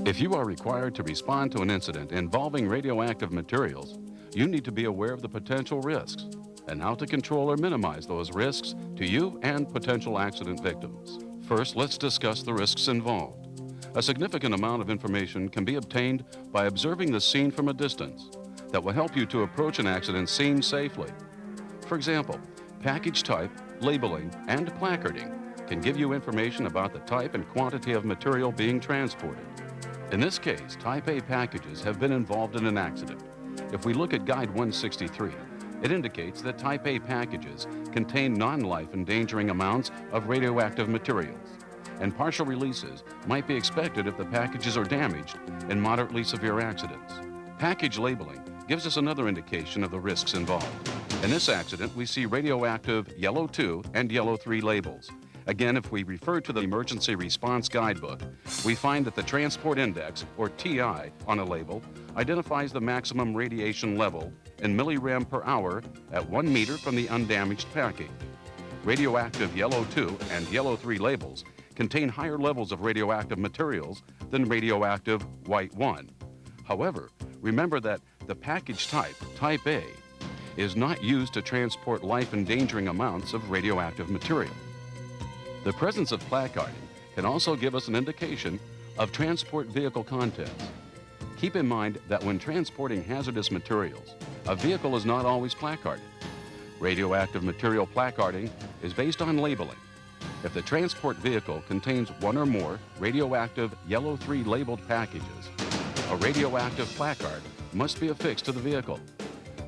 If you are required to respond to an incident involving radioactive materials, you need to be aware of the potential risks and how to control or minimize those risks to you and potential accident victims. First, let's discuss the risks involved. A significant amount of information can be obtained by observing the scene from a distance that will help you to approach an accident scene safely. For example, package type, labeling, and placarding can give you information about the type and quantity of material being transported. In this case, Type A packages have been involved in an accident. If we look at Guide 163, it indicates that Type A packages contain non-life endangering amounts of radioactive materials, and partial releases might be expected if the packages are damaged in moderately severe accidents. Package labeling gives us another indication of the risks involved. In this accident, we see radioactive yellow 2 and yellow 3 labels. Again, if we refer to the Emergency Response Guidebook, we find that the Transport Index, or TI, on a label identifies the maximum radiation level in millirem per hour at 1 meter from the undamaged package. Radioactive yellow 2 and yellow 3 labels contain higher levels of radioactive materials than radioactive white 1. However, remember that the package type, Type A, is not used to transport life-endangering amounts of radioactive material. The presence of placarding can also give us an indication of transport vehicle contents. Keep in mind that when transporting hazardous materials, a vehicle is not always placarded. Radioactive material placarding is based on labeling. If the transport vehicle contains one or more radioactive yellow 3 labeled packages, a radioactive placard must be affixed to the vehicle.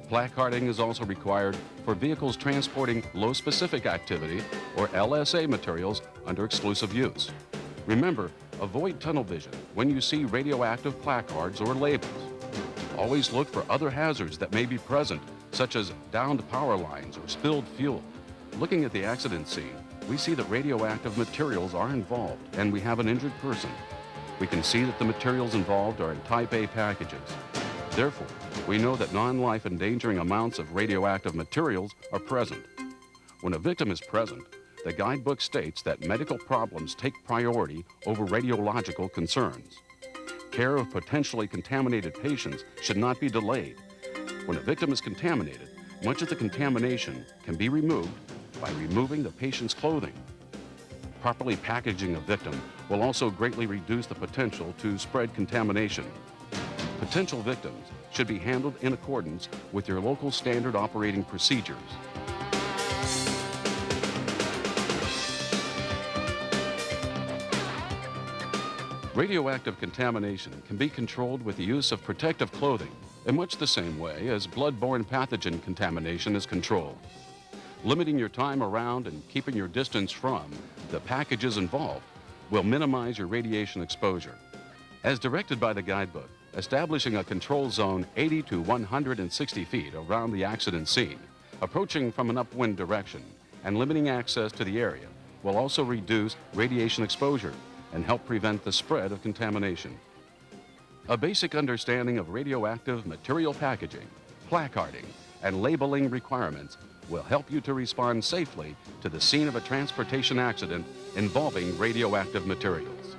Placarding is also required for vehicles transporting low specific activity or LSA materials under exclusive use. Remember, avoid tunnel vision when you see radioactive placards or labels. Always look for other hazards that may be present, such as downed power lines or spilled fuel. Looking at the accident scene, we see that radioactive materials are involved and we have an injured person. We can see that the materials involved are in Type A packages. Therefore, we know that non-life endangering amounts of radioactive materials are present. When a victim is present, the guidebook states that medical problems take priority over radiological concerns. Care of potentially contaminated patients should not be delayed. When a victim is contaminated, much of the contamination can be removed by removing the patient's clothing. Properly packaging a victim will also greatly reduce the potential to spread contamination. Potential victims should be handled in accordance with your local standard operating procedures. Radioactive contamination can be controlled with the use of protective clothing in much the same way as blood-borne pathogen contamination is controlled. Limiting your time around and keeping your distance from the packages involved will minimize your radiation exposure. As directed by the guidebook, establishing a control zone 80 to 160 feet around the accident scene, approaching from an upwind direction, and limiting access to the area will also reduce radiation exposure and help prevent the spread of contamination. A basic understanding of radioactive material packaging, placarding, and labeling requirements will help you to respond safely to the scene of a transportation accident involving radioactive materials.